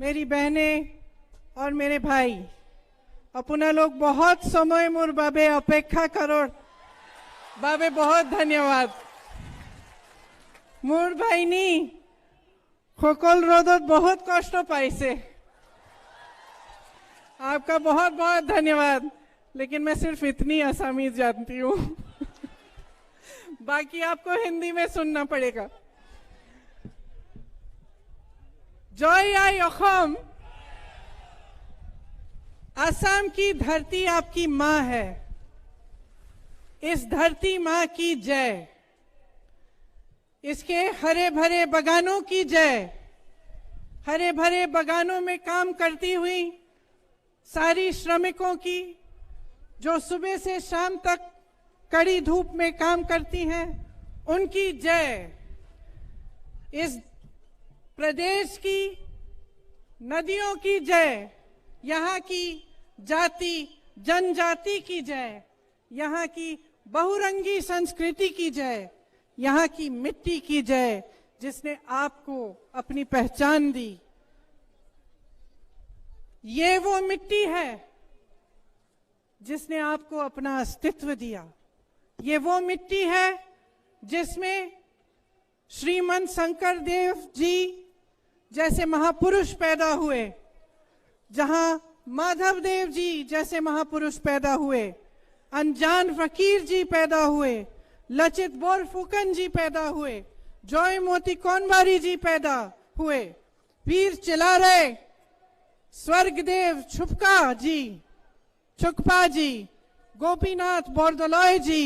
मेरी बहनें और मेरे भाई अपना लोग बहुत समय मोर বাবে অপেক্ষা করার বাবে बहुत धन्यवाद। मोर भाईनी সকল রোদত बहुत कष्ट पाइसे, आपका बहुत बहुत धन्यवाद। लेकिन मैं सिर्फ इतनी असमीज जानती हूँ बाकी आपको हिंदी में सुनना पड़ेगा। जय आई असम। असम की धरती आपकी माँ है, इस धरती माँ की जय। इसके हरे भरे बगानों की जय। हरे भरे बगानों में काम करती हुई सारी श्रमिकों की, जो सुबह से शाम तक कड़ी धूप में काम करती हैं, उनकी जय। इस प्रदेश की नदियों की जय। यहाँ की जाति जनजाति की जय। यहाँ की बहुरंगी संस्कृति की जय। यहाँ की मिट्टी की जय, जिसने आपको अपनी पहचान दी। ये वो मिट्टी है जिसने आपको अपना अस्तित्व दिया। ये वो मिट्टी है जिसमें श्रीमंत शंकर देव जी जैसे महापुरुष पैदा हुए, जहां माधव देव जी जैसे महापुरुष पैदा हुए, अनजान फकीर जी पैदा हुए, लचित बोरफुकन जी पैदा हुए, जॉय मोती कौनबारी जी पैदा हुए, वीर चिलारे स्वर्गदेव छुकपा जी, गोपीनाथ बोरदोलोई जी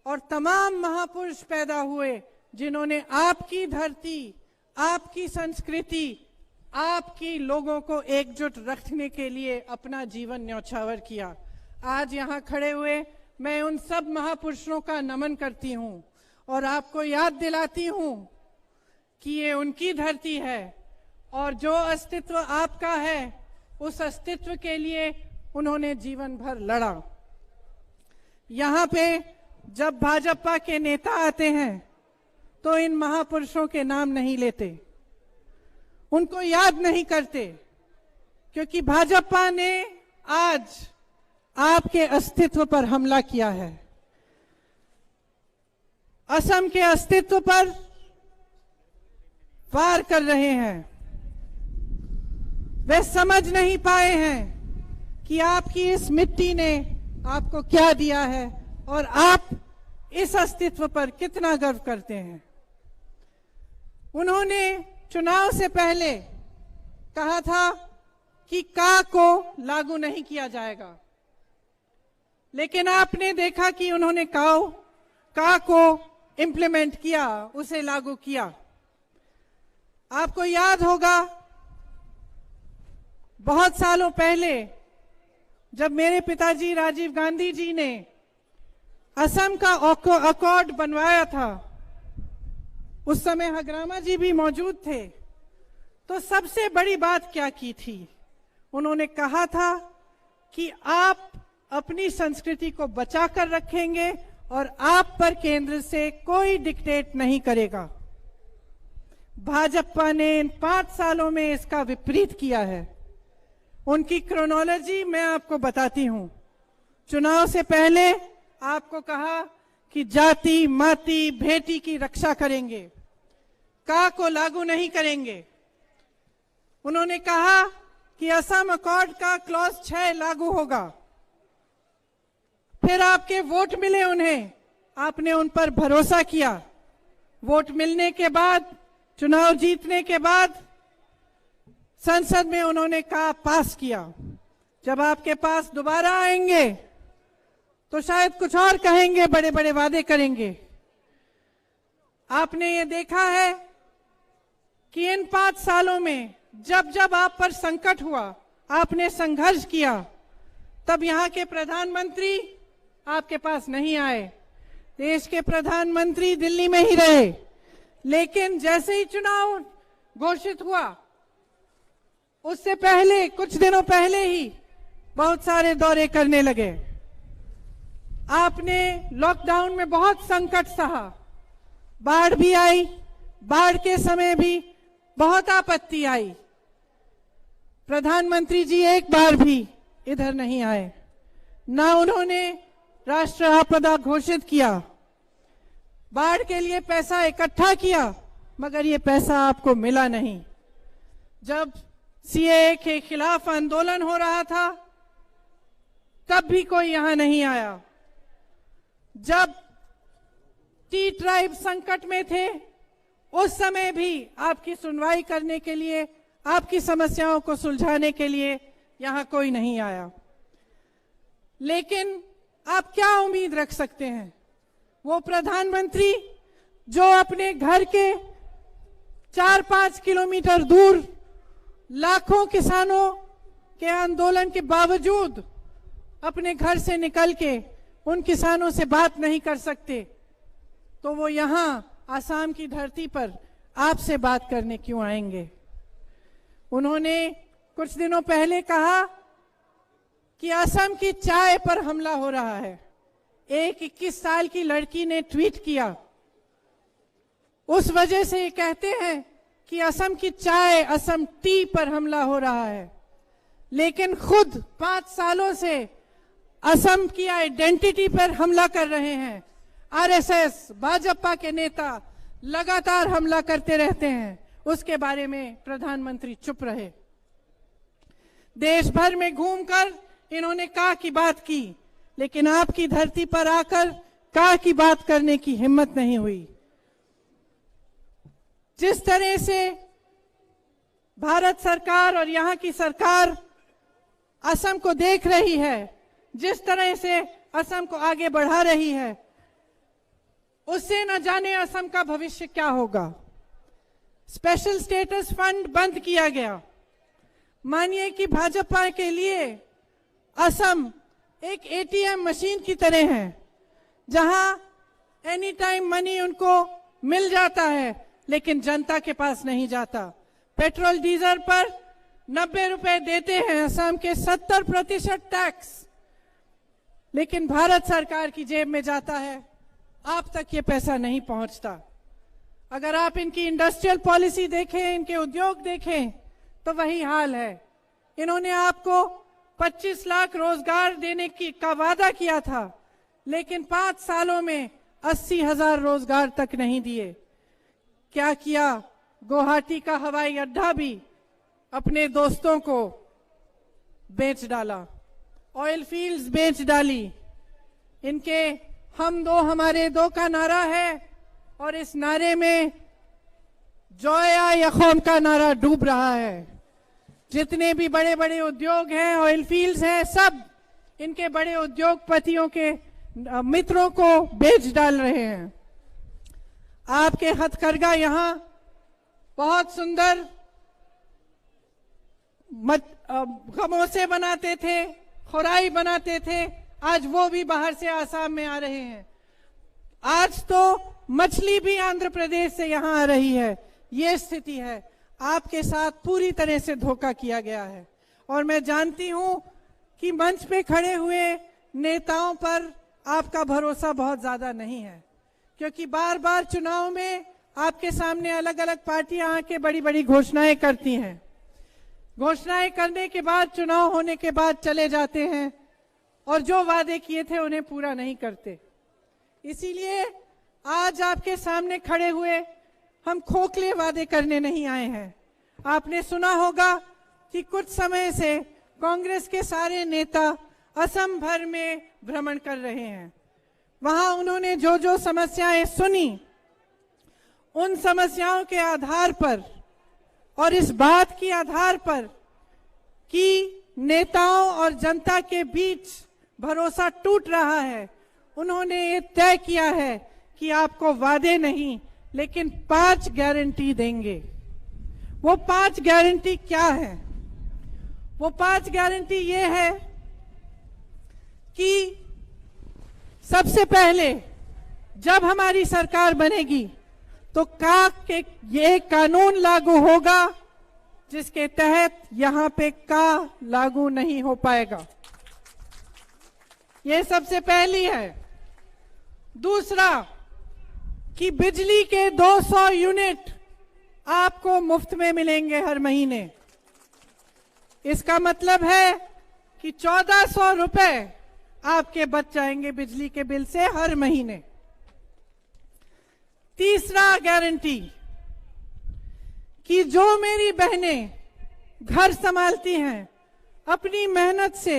और तमाम महापुरुष पैदा हुए, जिन्होंने आपकी धरती, आपकी संस्कृति, आपकी लोगों को एकजुट रखने के लिए अपना जीवन न्यौछावर किया। आज यहाँ खड़े हुए मैं उन सब महापुरुषों का नमन करती हूँ और आपको याद दिलाती हूँ कि ये उनकी धरती है और जो अस्तित्व आपका है, उस अस्तित्व के लिए उन्होंने जीवन भर लड़ा। यहाँ पे जब भाजपा के नेता आते हैं तो इन महापुरुषों के नाम नहीं लेते, उनको याद नहीं करते, क्योंकि भाजपा ने आज आपके अस्तित्व पर हमला किया है। असम के अस्तित्व पर वार कर रहे हैं। वे समझ नहीं पाए हैं कि आपकी इस मिट्टी ने आपको क्या दिया है और आप इस अस्तित्व पर कितना गर्व करते हैं। उन्होंने चुनाव से पहले कहा था कि का को लागू नहीं किया जाएगा, लेकिन आपने देखा कि उन्होंने का को इम्प्लीमेंट किया, उसे लागू किया। आपको याद होगा बहुत सालों पहले जब मेरे पिताजी राजीव गांधी जी ने असम का अकॉर्ड बनवाया था, उस समय हग्रामा जी भी मौजूद थे, तो सबसे बड़ी बात क्या की थी? उन्होंने कहा था कि आप अपनी संस्कृति को बचा कर रखेंगे और आप पर केंद्र से कोई डिक्टेट नहीं करेगा। भाजपा ने इन 5 सालों में इसका विपरीत किया है। उनकी क्रोनोलॉजी मैं आपको बताती हूं। चुनाव से पहले आपको कहा कि जाति माती भेटी की रक्षा करेंगे, का को लागू नहीं करेंगे। उन्होंने कहा कि असम अकॉर्ड का क्लॉज 6 लागू होगा। फिर आपके वोट मिले उन्हें, आपने उन पर भरोसा किया। वोट मिलने के बाद, चुनाव जीतने के बाद संसद में उन्होंने कहा पास किया। जब आपके पास दोबारा आएंगे तो शायद कुछ और कहेंगे, बड़े बड़े वादे करेंगे। आपने ये देखा है कि इन 5 सालों में जब जब आप पर संकट हुआ, आपने संघर्ष किया, तब यहाँ के प्रधानमंत्री आपके पास नहीं आए। देश के प्रधानमंत्री दिल्ली में ही रहे। लेकिन जैसे ही चुनाव घोषित हुआ, उससे पहले कुछ दिनों पहले ही बहुत सारे दौरे करने लगे। आपने लॉकडाउन में बहुत संकट सहा, बाढ़ भी आई, बाढ़ के समय भी बहुत आपत्ति आई, प्रधानमंत्री जी एक बार भी इधर नहीं आए, ना उन्होंने राष्ट्र आपदा घोषित किया, बाढ़ के लिए पैसा इकट्ठा किया, मगर ये पैसा आपको मिला नहीं। जब सीएए के खिलाफ आंदोलन हो रहा था तब भी कोई यहां नहीं आया। जब टी ट्राइब संकट में थे उस समय भी आपकी सुनवाई करने के लिए, आपकी समस्याओं को सुलझाने के लिए यहां कोई नहीं आया। लेकिन आप क्या उम्मीद रख सकते हैं? वो प्रधानमंत्री जो अपने घर के 4-5 किलोमीटर दूर लाखों किसानों के आंदोलन के बावजूद अपने घर से निकल के उन किसानों से बात नहीं कर सकते, तो वो यहां आसाम की धरती पर आपसे बात करने क्यों आएंगे? उन्होंने कुछ दिनों पहले कहा कि असम की चाय पर हमला हो रहा है। एक 21 साल की लड़की ने ट्वीट किया, उस वजह से ये कहते हैं कि असम की चाय, असम टी पर हमला हो रहा है। लेकिन खुद 5 सालों से असम की आइडेंटिटी पर हमला कर रहे हैं। आरएसएस, भाजपा के नेता लगातार हमला करते रहते हैं, उसके बारे में प्रधानमंत्री चुप रहे। देश भर में घूमकर इन्होंने का की बात की, लेकिन आपकी धरती पर आकर का की बात करने की हिम्मत नहीं हुई। जिस तरह से भारत सरकार और यहां की सरकार असम को देख रही है, जिस तरह से असम को आगे बढ़ा रही है, उससे न जाने असम का भविष्य क्या होगा। स्पेशल स्टेटस फंड बंद किया गया। मानिए कि भाजपा के लिए असम एक एटीएम मशीन की तरह है, जहां एनी टाइम मनी उनको मिल जाता है, लेकिन जनता के पास नहीं जाता। पेट्रोल डीजल पर 90 रुपए देते हैं असम के 70% टैक्स, लेकिन भारत सरकार की जेब में जाता है, आप तक ये पैसा नहीं पहुंचता। अगर आप इनकी इंडस्ट्रियल पॉलिसी देखें, इनके उद्योग देखें, तो वही हाल है। इन्होंने आपको 25 लाख रोजगार देने का वादा किया था, लेकिन 5 सालों में 80,000 रोजगार तक नहीं दिए। क्या किया? गुवाहाटी का हवाई अड्डा भी अपने दोस्तों को बेच डाला, ऑयल फील्ड्स बेच डाली। इनके हम दो हमारे दो का नारा है, और इस नारे में जोया यखौम का नारा डूब रहा है। जितने भी बड़े बड़े उद्योग हैं, ऑयल फील्ड्स हैं, सब इनके बड़े उद्योगपतियों के मित्रों को बेच डाल रहे हैं। आपके हथकरघा यहां बहुत सुंदर खमोसे बनाते थे, खुराई बनाते थे, आज वो भी बाहर से आसाम में आ रहे हैं। आज तो मछली भी आंध्र प्रदेश से यहां आ रही है। ये स्थिति है। आपके साथ पूरी तरह से धोखा किया गया है, और मैं जानती हूं कि मंच पे खड़े हुए नेताओं पर आपका भरोसा बहुत ज्यादा नहीं है, क्योंकि बार बार चुनाव में आपके सामने अलग अलग पार्टियां आके बड़ी बड़ी घोषणाएं करती हैं। घोषणाएं करने के बाद, चुनाव होने के बाद चले जाते हैं, और जो वादे किए थे उन्हें पूरा नहीं करते। इसीलिए आज आपके सामने खड़े हुए हम खोखले वादे करने नहीं आए हैं। आपने सुना होगा कि कुछ समय से कांग्रेस के सारे नेता असम भर में भ्रमण कर रहे हैं। वहां उन्होंने जो जो समस्याएं सुनी, उन समस्याओं के आधार पर और इस बात की आधार पर कि नेताओं और जनता के बीच भरोसा टूट रहा है, उन्होंने ये तय किया है कि आपको वादे नहीं, लेकिन 5 गारंटी देंगे। वो 5 गारंटी क्या है? वो 5 गारंटी ये है कि सबसे पहले जब हमारी सरकार बनेगी तो के ये कानून लागू होगा जिसके तहत यहां पे का लागू नहीं हो पाएगा। ये सबसे पहली है। दूसरा कि बिजली के 200 यूनिट आपको मुफ्त में मिलेंगे हर महीने। इसका मतलब है कि 1400 रुपए आपके बच जाएंगे बिजली के बिल से हर महीने। तीसरा गारंटी कि जो मेरी बहनें घर संभालती हैं, अपनी मेहनत से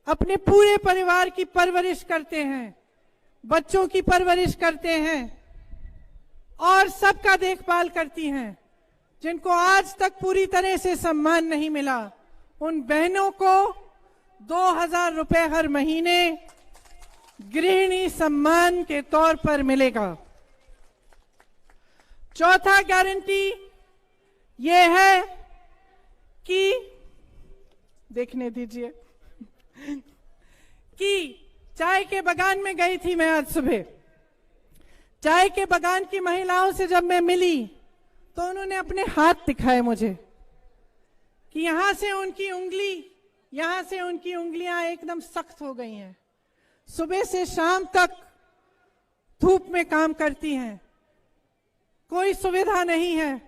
अपने पूरे परिवार की परवरिश करते हैं, बच्चों की परवरिश करते हैं और सबका देखभाल करती हैं, जिनको आज तक पूरी तरह से सम्मान नहीं मिला, उन बहनों को 2000 रुपए हर महीने गृहिणी सम्मान के तौर पर मिलेगा। चौथा गारंटी यह है कि देखने दीजिए कि चाय के बागान में गई थी मैं आज सुबह। चाय के बागान की महिलाओं से जब मैं मिली तो उन्होंने अपने हाथ दिखाए मुझे कि यहां से उनकी उंगलियां एकदम सख्त हो गई हैं। सुबह से शाम तक धूप में काम करती हैं, कोई सुविधा नहीं है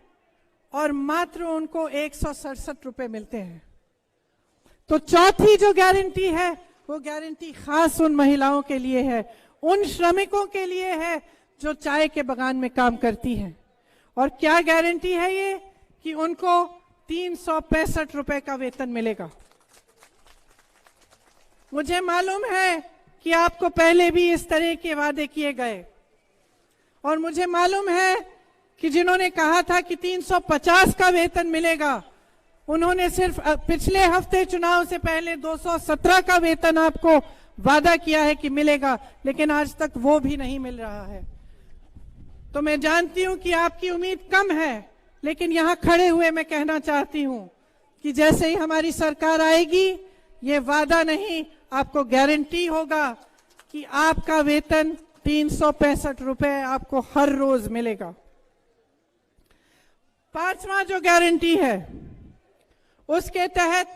और मात्र उनको 167 रुपए मिलते हैं। तो चौथी जो गारंटी है वो गारंटी खास उन महिलाओं के लिए है, उन श्रमिकों के लिए है जो चाय के बागान में काम करती हैं। और क्या गारंटी है ये कि उनको 365 रुपए का वेतन मिलेगा। मुझे मालूम है कि आपको पहले भी इस तरह के वादे किए गए और मुझे मालूम है कि जिन्होंने कहा था कि 350 का वेतन मिलेगा, उन्होंने सिर्फ पिछले हफ्ते चुनाव से पहले 217 का वेतन आपको वादा किया है कि मिलेगा, लेकिन आज तक वो भी नहीं मिल रहा है। तो मैं जानती हूं कि आपकी उम्मीद कम है, लेकिन यहां खड़े हुए मैं कहना चाहती हूं कि जैसे ही हमारी सरकार आएगी, ये वादा नहीं आपको गारंटी होगा कि आपका वेतन 365 रुपए आपको हर रोज मिलेगा। पांचवा जो गारंटी है उसके तहत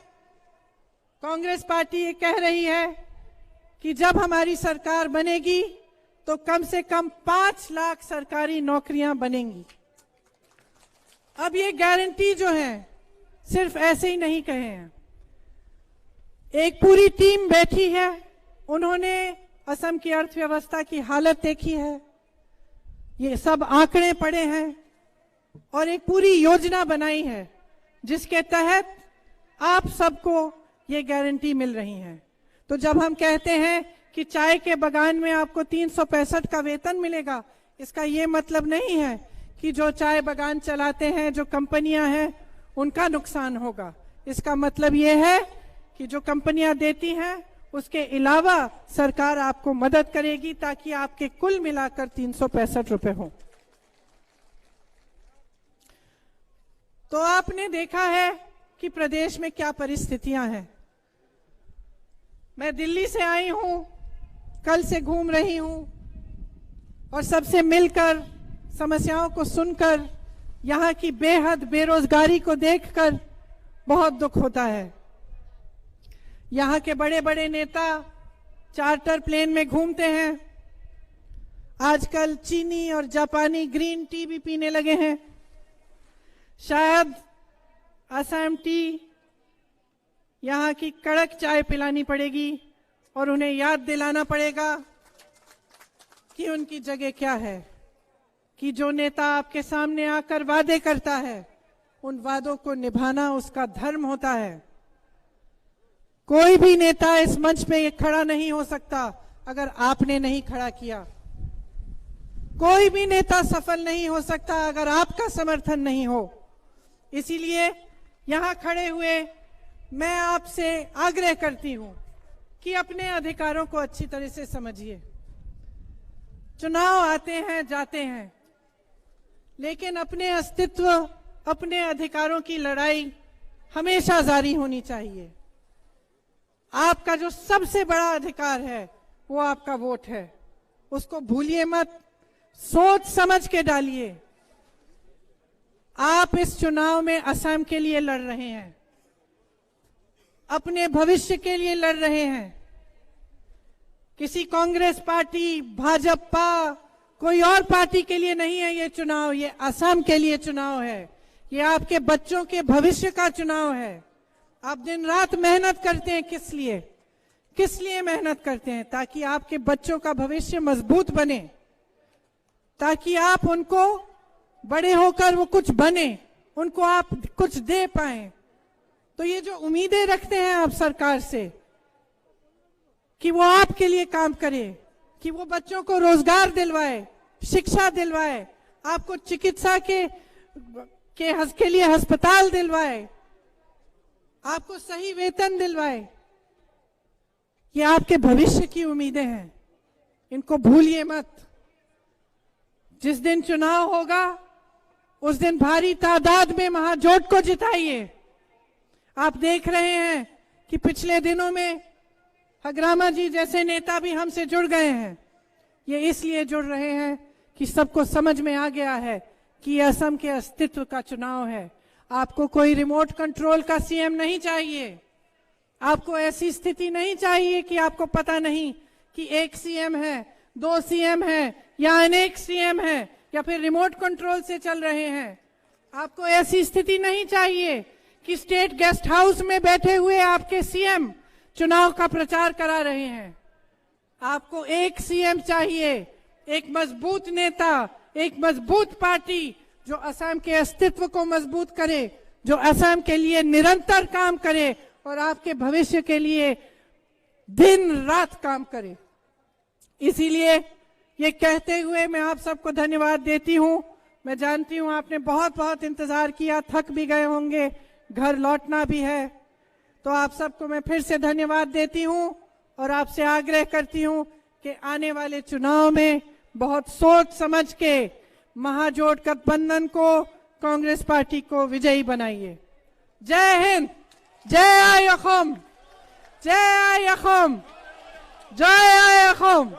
कांग्रेस पार्टी ये कह रही है कि जब हमारी सरकार बनेगी तो कम से कम 5 लाख सरकारी नौकरियां बनेंगी। अब ये गारंटी जो है सिर्फ ऐसे ही नहीं कहे हैं, एक पूरी टीम बैठी है, उन्होंने असम की अर्थव्यवस्था की हालत देखी है, ये सब आंकड़े पड़े हैं और एक पूरी योजना बनाई है जिसके तहत आप सबको ये गारंटी मिल रही है। तो जब हम कहते हैं कि चाय के बागान में आपको 365 का वेतन मिलेगा, इसका ये मतलब नहीं है कि जो चाय बागान चलाते हैं, जो कंपनियां हैं, उनका नुकसान होगा। इसका मतलब ये है कि जो कंपनियां देती हैं उसके अलावा सरकार आपको मदद करेगी ताकि आपके कुल मिलाकर 365 रुपए हो। तो आपने देखा है कि प्रदेश में क्या परिस्थितियां हैं। मैं दिल्ली से आई हूं, कल से घूम रही हूं और सबसे मिलकर, समस्याओं को सुनकर, यहां की बेहद बेरोजगारी को देखकर बहुत दुख होता है। यहां के बड़े बड़े नेता चार्टर प्लेन में घूमते हैं, आजकल चीनी और जापानी ग्रीन टी भी पीने लगे हैं। शायद असम टी, यहां की कड़क चाय पिलानी पड़ेगी और उन्हें याद दिलाना पड़ेगा कि उनकी जगह क्या है, कि जो नेता आपके सामने आकर वादे करता है उन वादों को निभाना उसका धर्म होता है। कोई भी नेता इस मंच पे खड़ा नहीं हो सकता अगर आपने नहीं खड़ा किया। कोई भी नेता सफल नहीं हो सकता अगर आपका समर्थन नहीं हो। इसीलिए यहां खड़े हुए मैं आपसे आग्रह करती हूं कि अपने अधिकारों को अच्छी तरह से समझिए। चुनाव आते हैं, जाते हैं, लेकिन अपने अस्तित्व, अपने अधिकारों की लड़ाई हमेशा जारी होनी चाहिए। आपका जो सबसे बड़ा अधिकार है वो आपका वोट है, उसको भूलिए मत, सोच समझ के डालिए। आप इस चुनाव में असम के लिए लड़ रहे हैं, अपने भविष्य के लिए लड़ रहे हैं। किसी कांग्रेस पार्टी, भाजपा, कोई और पार्टी के लिए नहीं है ये चुनाव, ये असम के लिए चुनाव है। ये आपके बच्चों के भविष्य का चुनाव है। आप दिन रात मेहनत करते हैं, किस लिए मेहनत करते हैं? ताकि आपके बच्चों का भविष्य मजबूत बने, ताकि आप उनको बड़े होकर वो कुछ बने, उनको आप कुछ दे पाए। तो ये जो उम्मीदें रखते हैं आप सरकार से कि वो आपके लिए काम करे, कि वो बच्चों को रोजगार दिलवाए, शिक्षा दिलवाए, आपको चिकित्सा के लिए अस्पताल दिलवाए, आपको सही वेतन दिलवाए, ये आपके भविष्य की उम्मीदें हैं। इनको भूलिए मत। जिस दिन चुनाव होगा उस दिन भारी तादाद में महाजोट को जिताइए। आप देख रहे हैं कि पिछले दिनों में हगरामा जी जैसे नेता भी हमसे जुड़ गए हैं। ये इसलिए जुड़ रहे हैं कि सबको समझ में आ गया है कि असम के अस्तित्व का चुनाव है। आपको कोई रिमोट कंट्रोल का सीएम नहीं चाहिए। आपको ऐसी स्थिति नहीं चाहिए कि आपको पता नहीं कि एक सीएम है, दो सीएम है या अनेक सीएम है या फिर रिमोट कंट्रोल से चल रहे हैं। आपको ऐसी स्थिति नहीं चाहिए कि स्टेट गेस्ट हाउस में बैठे हुए आपके सीएम चुनाव का प्रचार करा रहे हैं। आपको एक सीएम चाहिए, एक मजबूत नेता, एक मजबूत पार्टी जो असम के अस्तित्व को मजबूत करे, जो असम के लिए निरंतर काम करे और आपके भविष्य के लिए दिन रात काम करे। इसीलिए ये कहते हुए मैं आप सबको धन्यवाद देती हूं। मैं जानती हूं आपने बहुत बहुत इंतजार किया, थक भी गए होंगे, घर लौटना भी है। तो आप सबको मैं फिर से धन्यवाद देती हूं और आपसे आग्रह करती हूं कि आने वाले चुनाव में बहुत सोच समझ के महाजोट गठबंधन को, कांग्रेस पार्टी को विजयी बनाइए। जय हिंद, जय असम, जय असम, जय असम।